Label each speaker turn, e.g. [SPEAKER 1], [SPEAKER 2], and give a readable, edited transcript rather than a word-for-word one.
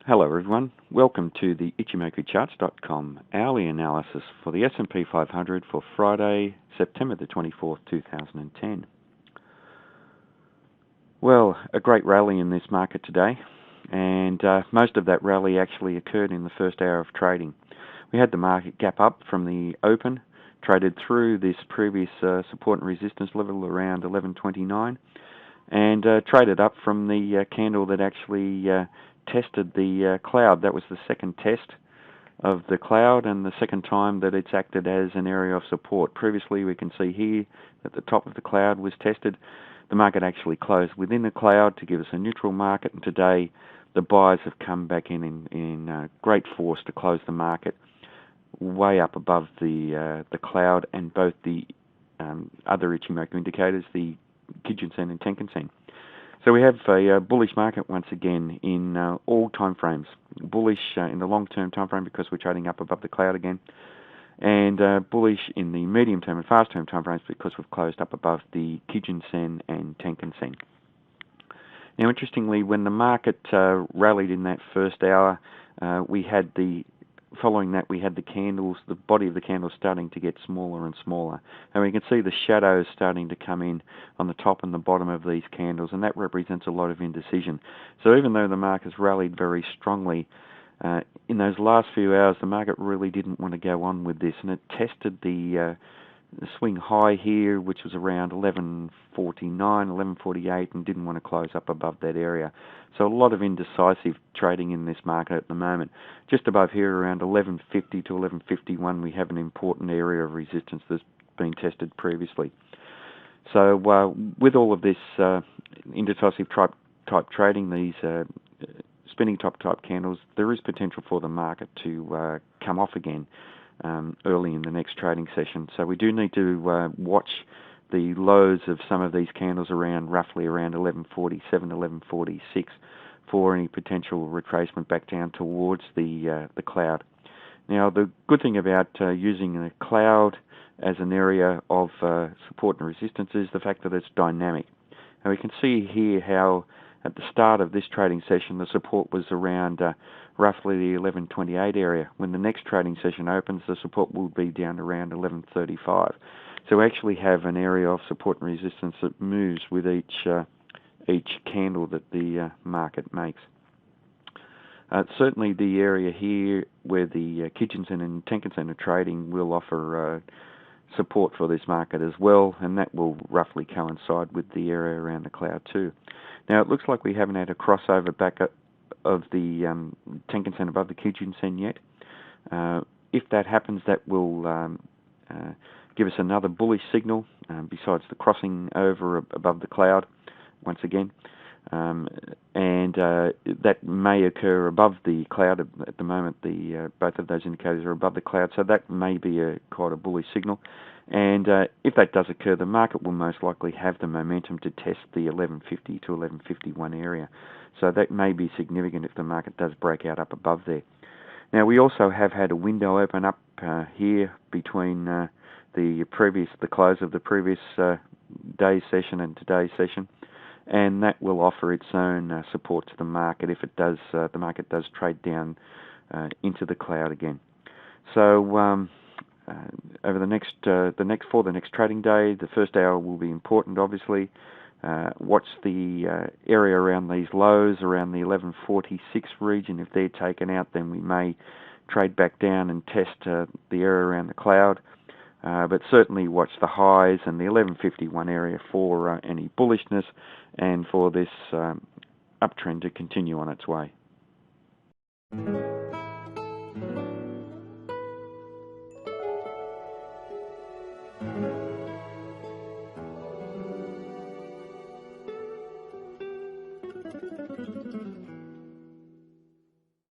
[SPEAKER 1] Hello everyone, welcome to the IchimokuCharts.com hourly analysis for the SP 500 for Friday, September the 24th, 2010. Well, a great rally in this market today, and most of that rally actually occurred in the first hour of trading. We had the market gap up from the open, traded through this previous support and resistance level around 11.29, and traded up from the candle that actually tested the cloud. That was the second test of the cloud and the second time that it's acted as an area of support. Previously, we can see here that the top of the cloud was tested. The market actually closed within the cloud to give us a neutral market, and today the buyers have come back in great force to close the market way up above the cloud and both the other Ichimoku indicators, the Kijun-sen and Tenkan-sen. So we have a bullish market once again in all time frames. Bullish in the long-term time frame because we're trading up above the cloud again, and bullish in the medium-term and fast-term time frames because we've closed up above the Kijun-sen and Tenkan-sen. Now, interestingly, when the market rallied in that first hour, following that we had the candles, the body of the candles starting to get smaller and smaller. And we can see the shadows starting to come in on the top and the bottom of these candles, and that represents a lot of indecision. So even though the market's rallied very strongly, in those last few hours the market really didn't want to go on with this, and it tested the swing high here, which was around 11.49, 11.48, and didn't want to close up above that area. So a lot of indecisive trading in this market at the moment. Just above here, around 11.50 to 11.51, we have an important area of resistance that's been tested previously. So with all of this indecisive type trading, these spinning top type candles, there is potential for the market to come off again early in the next trading session. So we do need to watch the lows of some of these candles roughly around 11.47, 11.46 for any potential retracement back down towards the cloud. Now, the good thing about using the cloud as an area of support and resistance is the fact that it's dynamic. And we can see here how at the start of this trading session the support was around roughly the 11.28 area. When the next trading session opens, the support will be down around 11.35. So we actually have an area of support and resistance that moves with each candle that the market makes. Certainly the area here where the Kijun-sen and Tenkan-sen are trading will offer support for this market as well, and that will roughly coincide with the area around the cloud too. Now, it looks like we haven't had a crossover back of the Tenkan-sen above the Kijun-sen yet. If that happens, that will give us another bullish signal besides the crossing over above the cloud once again, and that may occur above the cloud. At the moment, both of those indicators are above the cloud, so that may be quite a bullish signal. And if that does occur, the market will most likely have the momentum to test the 11.50 to 11.51 area. So that may be significant if the market does break out up above there. Now, we also have had a window open up here between the close of the previous day's session and today's session, and that will offer its own support to the market if it does. The market does trade down into the cloud again. So over the next trading day, the first hour will be important. Obviously, watch the area around these lows, around the 11.46 region. If they're taken out, then we may trade back down and test the area around the cloud. But certainly watch the highs and the 11.51 area for any bullishness and for this uptrend to continue on its way.